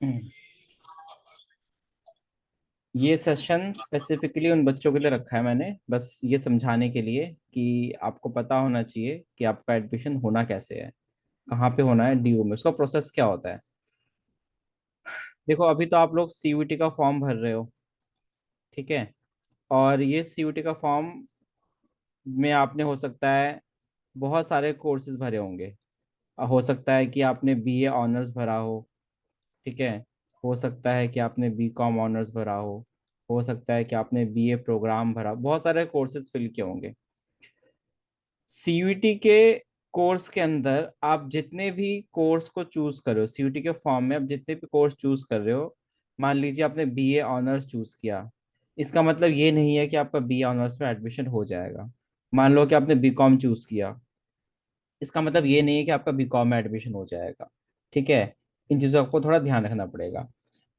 हम्म। ये session specifically उन बच्चों के लिए रखा है मैंने, बस ये समझाने के लिए कि आपको पता होना चाहिए कि आपका एडमिशन होना कैसे है, कहाँ पे होना है, डीयू में उसका प्रोसेस क्या होता है। देखो, अभी तो आप लोग सीयूईटी का फॉर्म भर रहे हो, ठीक है। और ये सीयूईटी का फॉर्म में आपने हो सकता है बहुत सारे कोर्सेज भरे होंगे। हो सकता है कि आपने बीए ऑनर्स भरा हो, ठीक है। हो सकता है कि आपने बीकॉम ऑनर्स भरा हो सकता है कि आपने बीए प्रोग्राम भरा, बहुत सारे कोर्सेज फिल किए होंगे। सीयूईटी के कोर्स के अंदर आप जितने भी कोर्स को चूज कर रहे हो, सीयूईटी के फॉर्म में आप जितने भी कोर्स चूज कर रहे हो, मान लीजिए आपने बीए ऑनर्स चूज किया, इसका मतलब ये नहीं है कि आपका बीए ऑनर्स में एडमिशन हो जाएगा। मान लो कि आपने बीकॉम चूज किया, इसका मतलब ये नहीं है कि आपका बीकॉम में एडमिशन हो जाएगा, ठीक है। इन चीज़ों को आपको थोड़ा ध्यान रखना पड़ेगा।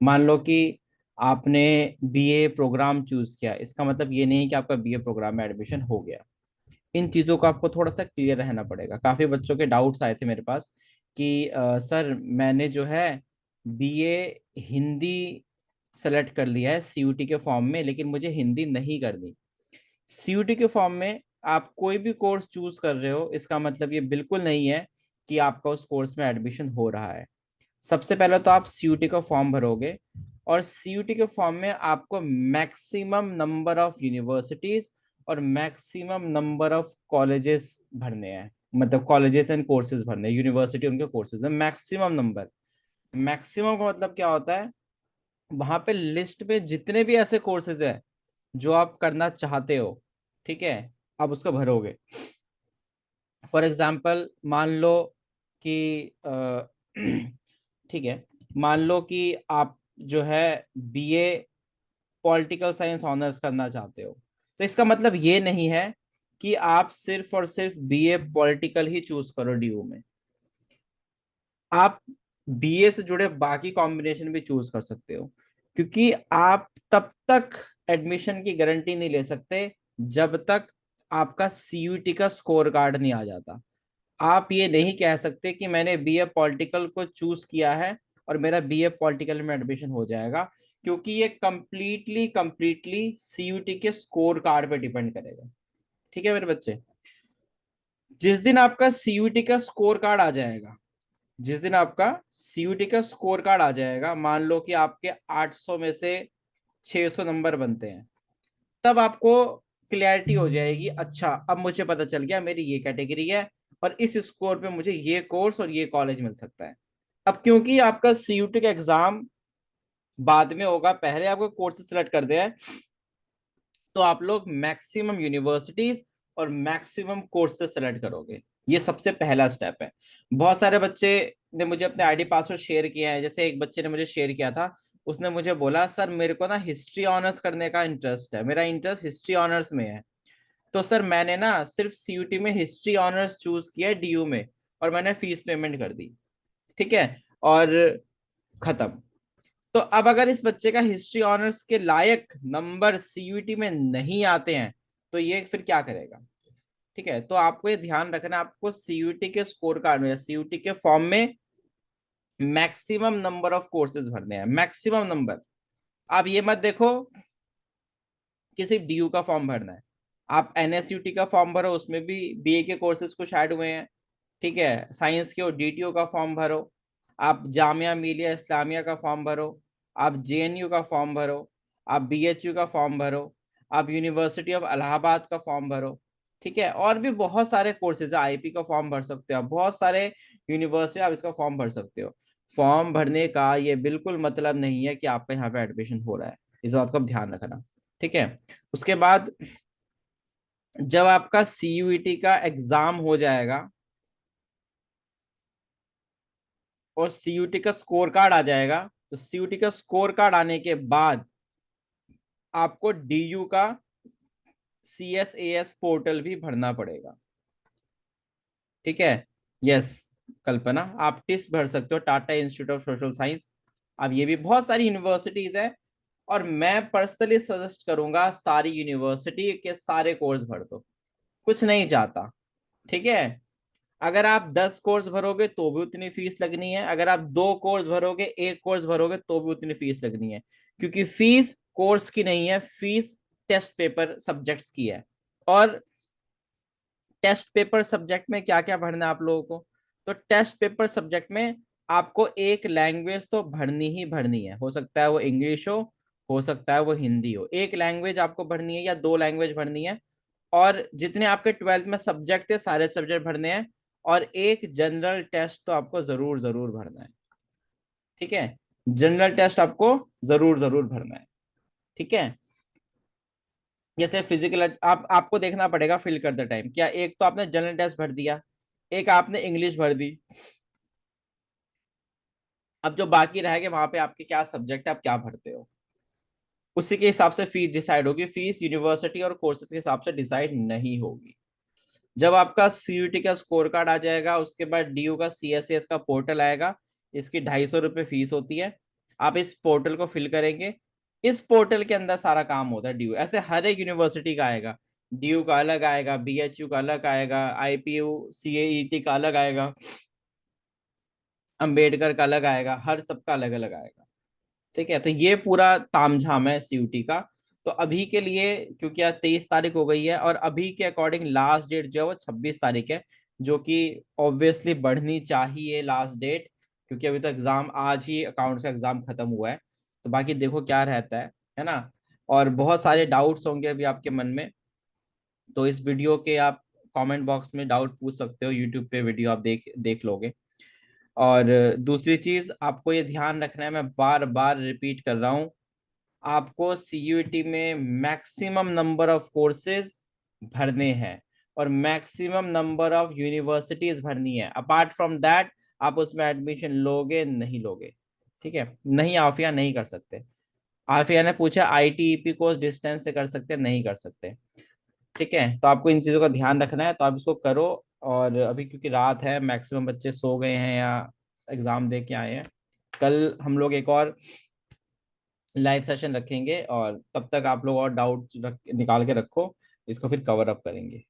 मान लो कि आपने बीए प्रोग्राम चूज किया, इसका मतलब ये नहीं कि आपका बीए प्रोग्राम में एडमिशन हो गया। इन चीज़ों को आपको थोड़ा सा क्लियर रहना पड़ेगा। काफ़ी बच्चों के डाउट्स आए थे मेरे पास कि सर मैंने जो है बीए हिंदी सेलेक्ट कर लिया है सीयूटी के फॉर्म में, लेकिन मुझे हिंदी नहीं करनी। सीयूटी के फॉर्म में आप कोई भी कोर्स चूज कर रहे हो, इसका मतलब ये बिल्कुल नहीं है कि आपका उस कोर्स में एडमिशन हो रहा है। सबसे पहले तो आप सीयूटी का फॉर्म भरोगे, और सीयूटी के फॉर्म में आपको मैक्सिमम नंबर ऑफ यूनिवर्सिटीज और मैक्सिमम नंबर ऑफ कॉलेजेस भरने हैं। मतलब कॉलेजेस एंड कोर्सेज भरने हैं, यूनिवर्सिटी उनके कोर्सेज में मैक्सिमम नंबर। मैक्सिमम का मतलब क्या होता है, वहां पे लिस्ट पे जितने भी ऐसे कोर्सेज है जो आप करना चाहते हो, ठीक है, आप उसका भरोगे। फॉर एग्जाम्पल मान लो कि ठीक है, मान लो कि आप जो है बीए पॉलिटिकल साइंस ऑनर्स करना चाहते हो, तो इसका मतलब ये नहीं है कि आप सिर्फ और सिर्फ बीए पॉलिटिकल ही चूज करो डीयू में। आप बीए से जुड़े बाकी कॉम्बिनेशन भी चूज कर सकते हो, क्योंकि आप तब तक एडमिशन की गारंटी नहीं ले सकते जब तक आपका सीयूटी का स्कोर कार्ड नहीं आ जाता। आप ये नहीं कह सकते कि मैंने बीए पॉलिटिकल को चूज किया है और मेरा बीए पॉलिटिकल में एडमिशन हो जाएगा, क्योंकि ये कंप्लीटली कंप्लीटली सीयूटी के स्कोर कार्ड पे डिपेंड करेगा। ठीक है मेरे बच्चे, जिस दिन आपका सीयूटी का स्कोर कार्ड आ जाएगा, जिस दिन आपका सीयूटी का स्कोर कार्ड आ जाएगा, मान लो कि आपके 800 में से 600 नंबर बनते हैं, तब आपको क्लियरिटी हो जाएगी, अच्छा अब मुझे पता चल गया मेरी ये कैटेगरी है और इस स्कोर पे मुझे ये कोर्स और ये कॉलेज मिल सकता है। अब क्योंकि आपका सीयूटी का एग्जाम बाद में होगा, पहले आपको कोर्स सेलेक्ट कर दिया है, तो आप लोग मैक्सिमम यूनिवर्सिटीज और मैक्सिमम कोर्सेज सेलेक्ट करोगे। ये सबसे पहला स्टेप है। बहुत सारे बच्चे ने मुझे अपने आईडी पासवर्ड शेयर किया है, जैसे एक बच्चे ने मुझे शेयर किया था, उसने मुझे बोला सर मेरे को ना हिस्ट्री ऑनर्स करने का इंटरेस्ट है, मेरा इंटरेस्ट हिस्ट्री ऑनर्स में है। तो सर मैंने ना सिर्फ सीयूटी में हिस्ट्री ऑनर्स चूज किया है डीयू में, और मैंने फीस पेमेंट कर दी, ठीक है, और खत्म। तो अब अगर इस बच्चे का हिस्ट्री ऑनर्स के लायक नंबर सीयूईटी में नहीं आते हैं, तो ये फिर क्या करेगा। ठीक है, तो आपको ये ध्यान रखना है, आपको सीयूईटी के स्कोर कार्ड में, सीयूईटी के फॉर्म में मैक्सिमम नंबर ऑफ कोर्सेज भरने हैं, मैक्सिमम नंबर। आप ये मत देखो कि सिर्फ डीयू का फॉर्म भरना है। आप एनएसयूटी का फॉर्म भरो, उसमें भी बीए के कोर्सेज कुछ ऐड हुए हैं, ठीक है। साइंस के हो डीटीओ का फॉर्म भरो, आप जामिया मिलिया इस्लामिया का फॉर्म भरो, आप जेएनयू का फॉर्म भरो, आप बीएचयू का फॉर्म भरो, आप यूनिवर्सिटी ऑफ इलाहाबाद का फॉर्म भरो, ठीक है। और भी बहुत सारे कोर्सेज है, आईपी का फॉर्म भर सकते हो आप, बहुत सारे यूनिवर्सिटी आप इसका फॉर्म भर सकते हो। फॉर्म भरने का ये बिल्कुल मतलब नहीं है कि आपका यहाँ पे एडमिशन हो रहा है, इस बात को आप ध्यान रखना, ठीक है। उसके बाद जब आपका सीयूईटी का एग्जाम हो जाएगा और सीयूटी का स्कोर कार्ड आ जाएगा, तो सीयूटी का स्कोर कार्ड आने के बाद आपको डीयू का सीएसएएस पोर्टल भी भरना पड़ेगा, ठीक है। यस, कल्पना आप टिस भर सकते हो, Tata institute of social science. अब ये भी बहुत सारी यूनिवर्सिटीज है, और मैं पर्सनली सजेस्ट करूंगा सारी यूनिवर्सिटी के सारे कोर्स भर दो, कुछ नहीं चाहता, ठीक है। अगर आप 10 कोर्स भरोगे तो भी उतनी फीस लगनी है, अगर आप 2 कोर्स भरोगे, 1 कोर्स भरोगे तो भी उतनी फीस लगनी है। क्योंकि फीस कोर्स की नहीं है, फीस टेस्ट पेपर सब्जेक्ट्स की है। और टेस्ट पेपर सब्जेक्ट में क्या क्या भरना है आप लोगों को? तो टेस्ट पेपर सब्जेक्ट में आपको एक लैंग्वेज तो भरनी ही भरनी है। हो सकता है वो इंग्लिश हो सकता है वो हिंदी हो। एक लैंग्वेज आपको भरनी है या 2 लैंग्वेज भरनी है। और जितने आपके 12th में सब्जेक्ट थे सारे सब्जेक्ट भरने हैं। और एक जनरल टेस्ट तो आपको जरूर जरूर भरना है। ठीक है, जनरल टेस्ट आपको जरूर जरूर भरना है। ठीक है, जैसे फिजिकल आप आपको देखना पड़ेगा फिल कर द टाइम, क्या एक तो आपने जनरल टेस्ट भर दिया, एक आपने इंग्लिश भर दी। अब जो बाकी रह गए वहां पे आपके क्या सब्जेक्ट है, आप क्या भरते हो, उसी के हिसाब से फीस डिसाइड होगी। फीस यूनिवर्सिटी और कोर्सेज के हिसाब से डिसाइड नहीं होगी। जब आपका सीयूटी का स्कोर कार्ड आ जाएगा उसके बाद डीयू का सीएसएस का पोर्टल आएगा। इसकी 250 रुपये फीस होती है। आप इस पोर्टल को फिल करेंगे। इस पोर्टल के अंदर सारा काम होता है डीयू, ऐसे हर एक यूनिवर्सिटी का आएगा। डीयू का अलग आएगा, बीएचयू का अलग आएगा, आईपीयू सीएईटी का अलग आएगा, अंबेडकर का अलग आएगा, हर सबका अलग अलग आएगा। ठीक है, तो ये पूरा तामझाम है सीयूटी का। तो अभी के लिए क्योंकि आज 23 तारीख हो गई है और अभी के अकॉर्डिंग लास्ट डेट जो है वो 26 तारीख है। जो कि ऑब्वियसली बढ़नी चाहिए लास्ट डेट, क्योंकि अभी तो एग्जाम आज ही अकाउंट्स का एग्जाम खत्म हुआ है। तो बाकी देखो क्या रहता है ना। और बहुत सारे डाउट्स होंगे अभी आपके मन में, तो इस वीडियो के आप कमेंट बॉक्स में डाउट पूछ सकते हो, यूट्यूब पे वीडियो आप देख देख लोगे। और दूसरी चीज आपको ये ध्यान रखना है, मैं बार बार रिपीट कर रहा हूँ, आपको सीयूईटी में मैक्सिमम नंबर ऑफ कोर्सेज भरने हैं और मैक्सिमम नंबर ऑफ यूनिवर्सिटीज भरनी है। अपार्ट फ्रॉम दैट आप उसमें एडमिशन लोगे नहीं लोगे। ठीक है, नहीं आफिया नहीं कर सकते। आफिया ने पूछा आईटीईपी कोर्स डिस्टेंस से कर सकते नहीं कर सकते। ठीक है, तो आपको इन चीजों का ध्यान रखना है, तो आप इसको करो। और अभी क्योंकि रात है, मैक्सिमम बच्चे सो गए हैं या एग्जाम दे के आए हैं। कल हम लोग एक और लाइव सेशन रखेंगे और तब तक आप लोग और डाउट निकाल के रखो, इसको फिर कवर अप करेंगे।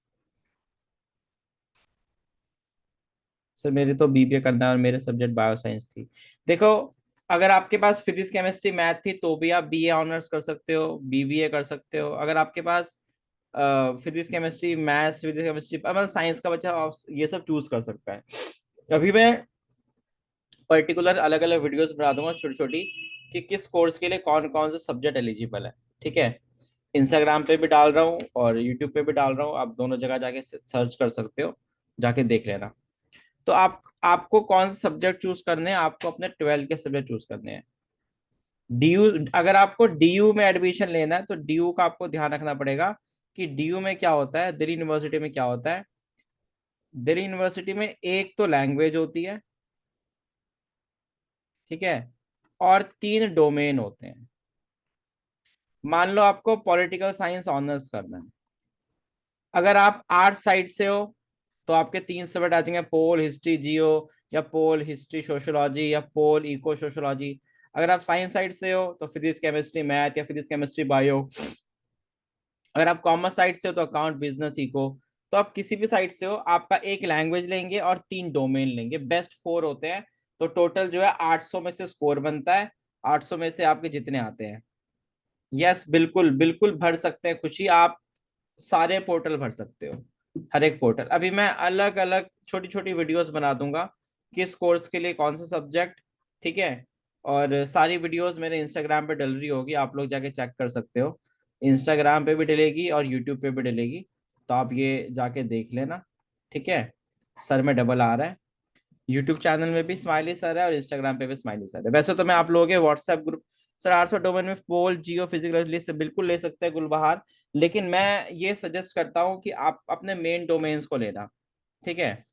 सर मेरे तो बीबीए करना है और मेरे सब्जेक्ट बायो साइंस थी। देखो, अगर आपके पास फिजिक्स केमिस्ट्री मैथ थी तो भी आप बीए ऑनर्स कर सकते हो, बीबीए कर सकते हो। अगर आपके पास physics chemistry maths, physics chemistry मतलब साइंस का बच्चा आप ये सब चूज कर सकता है। अभी मैं पर्टिकुलर अलग अलग वीडियोस बना दूंगा छोटी छोटी, कि किस कोर्स के लिए कौन कौन से सब्जेक्ट एलिजिबल है। ठीक है, इंस्टाग्राम पे भी डाल रहा हूँ और यूट्यूब पे भी डाल रहा हूँ, आप दोनों जगह जाके सर्च कर सकते हो, जाके देख लेना। तो आप आपको कौन से सब्जेक्ट चूज करने हैं, आपको अपने 12th के सब्जेक्ट चूज करने हैं। डीयू, अगर आपको डीयू में एडमिशन लेना है तो डीयू का आपको ध्यान रखना पड़ेगा कि डीयू में क्या होता है, दिल्ली यूनिवर्सिटी में क्या होता है। दिल्ली यूनिवर्सिटी में एक तो लैंग्वेज होती है, ठीक है, और 3 डोमेन होते हैं। मान लो आपको पॉलिटिकल साइंस ऑनर्स करना है, अगर आप आर्ट साइड से हो तो आपके 3 सब्जेक्ट आ जाएंगे, पोल हिस्ट्री जियो, या पोल हिस्ट्री सोशोलॉजी, या पोल इको सोशोलॉजी। अगर आप साइंस साइड से हो तो फिजिक्स केमिस्ट्री मैथ या फिजिक्स केमिस्ट्री बायो। अगर आप कॉमर्स साइड से हो तो अकाउंट बिजनेस इको। तो आप किसी भी साइड से हो, आपका एक लैंग्वेज लेंगे और 3 डोमेन लेंगे, बेस्ट 4 होते हैं। तो टोटल जो है 800 में से स्कोर बनता है, 800 में से आपके जितने आते हैं। यस, बिल्कुल बिल्कुल भर सकते हैं खुशी, आप सारे पोर्टल भर सकते हो, हर एक पोर्टल। अभी मैं अलग अलग छोटी छोटी वीडियोस बना दूंगा, किस कोर्स के लिए कौन सा सब्जेक्ट। ठीक है, और सारी वीडियोस मेरे इंस्टाग्राम पे डल रही होगी, आप लोग जाके चेक कर सकते हो। इंस्टाग्राम पे भी डलेगी और यूट्यूब पे भी डलेगी, तो आप ये जाके देख लेना। ठीक है, सर में डबल आ रहा है। यूट्यूब चैनल में भी स्माइली सर है और इंस्टाग्राम पे भी स्माइली सर है। वैसे तो मैं आप लोगों के व्हाट्सएप ग्रुप, सर 800 डोमेन में पोल जियो फिजिकल से बिल्कुल ले सकते हैं गुलबहार, लेकिन मैं ये सजेस्ट करता हूँ कि आप अपने मेन डोमेन्स को लेना। ठीक है,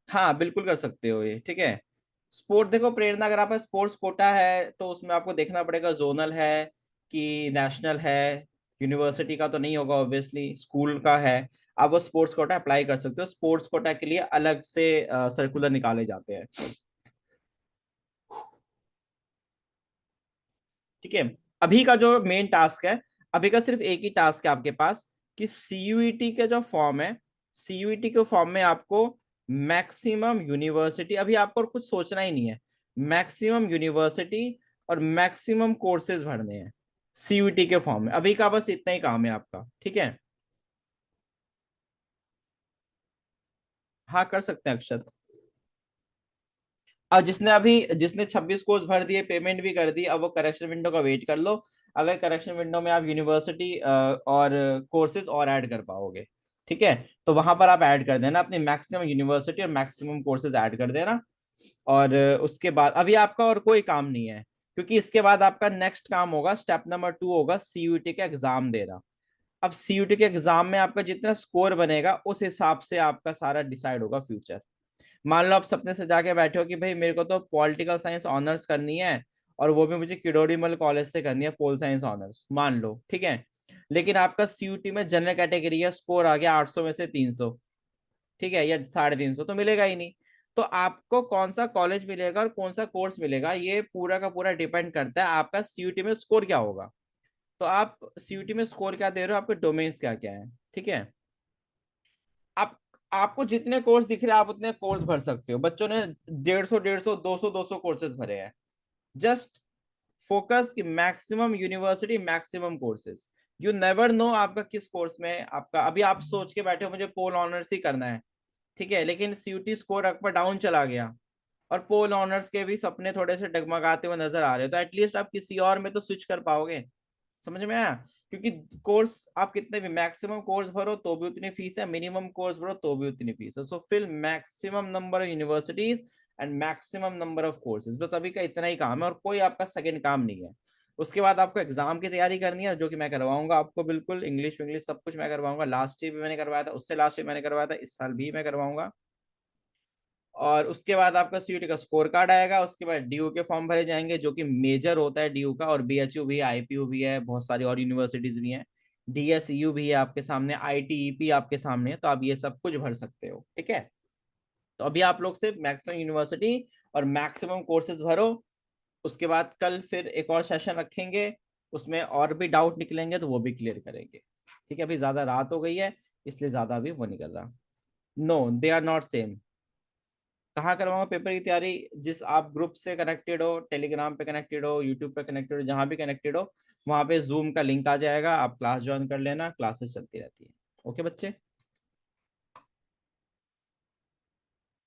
हाँ बिल्कुल कर सकते हो ये। ठीक है, स्पोर्ट देखो प्रेरणा, अगर आपका स्पोर्ट्स कोटा है तो उसमें आपको देखना पड़ेगा जोनल है कि नेशनल है। यूनिवर्सिटी का तो नहीं होगा ऑब्वियसली, स्कूल का है। आप वो स्पोर्ट्स कोटा अप्लाई कर सकते हो, स्पोर्ट्स कोटा के लिए अलग से सर्कुलर निकाले जाते हैं। ठीक है, अभी का जो मेन टास्क है, अभी का सिर्फ एक ही टास्क है आपके पास, कि सीयूईटी के जो फॉर्म है, सीयूईटी के फॉर्म में आपको मैक्सिमम यूनिवर्सिटी, अभी आपको और कुछ सोचना ही नहीं है, मैक्सिमम यूनिवर्सिटी और मैक्सिमम कोर्सेज भरने हैं सीयूईटी के फॉर्म में, अभी का बस इतना ही काम है आपका, ठीक है। हाँ कर सकते हैं अक्षत। अब जिसने 26 कोर्स भर दिए, पेमेंट भी कर दी, अब वो करेक्शन विंडो का वेट कर लो। अगर करेक्शन विंडो में आप यूनिवर्सिटी और कोर्सेज और ऐड कर पाओगे, ठीक है, तो वहां पर आप ऐड कर देना अपनी मैक्सिमम यूनिवर्सिटी और मैक्सिमम कोर्सेज ऐड कर देना। और उसके बाद अभी आपका और कोई काम नहीं है, क्योंकि इसके बाद आपका नेक्स्ट काम होगा, स्टेप नंबर 2 होगा सीयूईटी का एग्जाम देना। अब सीयूटी के एग्जाम में आपका जितना स्कोर बनेगा उस हिसाब से आपका सारा डिसाइड होगा फ्यूचर। मान लो आप सपने से जाके बैठे हो कि भाई मेरे को तो पॉलिटिकल साइंस ऑनर्स करनी है, और वो भी मुझे किडोरीमल कॉलेज से करनी है पोल साइंस ऑनर्स, मान लो, ठीक है। लेकिन आपका सीयूटी में जनरल कैटेगरी है, स्कोर आ गया 800 में से 300, ठीक है, या 350, तो मिलेगा ही नहीं। तो आपको कौन सा कॉलेज मिलेगा और कौन सा कोर्स मिलेगा, ये पूरा का पूरा डिपेंड करता है आपका सीयूटी में स्कोर क्या होगा। तो आप सीयूटी में स्कोर क्या दे रहे हो, आपके डोमेन्स क्या क्या है, ठीक है। आप आपको जितने कोर्स दिख रहे हैं आप उतने कोर्स भर सकते हो, बच्चों ने 150 200 कोर्सेज भरे हैं। जस्ट फोकस कि maximum university maximum courses. You never know आपका किस कोर्स में, आपका अभी आप सोच के बैठे हो मुझे पोल ऑनर्स ही करना है, ठीक है, लेकिन सीयूटी स्कोर आपका डाउन चला गया और पोल ऑनर्स के भी सपने थोड़े से डगमगाते हुए नजर आ रहे हो, तो एटलीस्ट आप किसी और में तो स्विच कर पाओगे। समझ में आया? क्योंकि कोर्स आप कितने भी मैक्सिमम कोर्स भरो तो भी उतनी फीस है, मिनिमम कोर्स भरो तो भी उतनी फीस है, so fill maximum number of universities and maximum number of courses, बस अभी का इतना ही काम है और कोई आपका सेकंड काम नहीं है। उसके बाद आपको एग्जाम की तैयारी करनी है, जो कि मैं करवाऊंगा आपको, बिल्कुल इंग्लिश इंग्लिश सब कुछ मैं करवाऊंगा, लास्ट ईयर भी मैंने करवाया था, उससे लास्ट ईयर मैंने करवाया था, इस साल भी मैं करवाऊंगा। और उसके बाद आपका सीयूटी का स्कोर कार्ड आएगा, उसके बाद डीयू के फॉर्म भरे जाएंगे, जो कि मेजर होता है डीयू का, और बीएचयू भी है, आईपीयू भी है, बहुत सारी और यूनिवर्सिटीज भी हैं, डीएसयू भी है आपके सामने, आईटीईपी आपके सामने है, तो आप ये सब कुछ भर सकते हो, ठीक है। तो अभी आप लोग सिर्फ मैक्सिमम यूनिवर्सिटी और मैक्सिमम कोर्सेज भरो। उसके बाद कल फिर एक और सेशन रखेंगे, उसमें और भी डाउट निकलेंगे तो वो भी क्लियर करेंगे, ठीक है। अभी ज्यादा रात हो गई है, इसलिए ज्यादा अभी वो नहीं कर रहा। No they are not same. कहाँ करवाऊंगा पेपर की तैयारी, जिस आप ग्रुप से कनेक्टेड हो, टेलीग्राम पे कनेक्टेड हो, यूट्यूब पे कनेक्टेड हो, जहां भी कनेक्टेड हो, वहां पे जूम का लिंक आ जाएगा, आप क्लास ज्वाइन कर लेना, क्लासेस चलती रहती है। ओके बच्चे।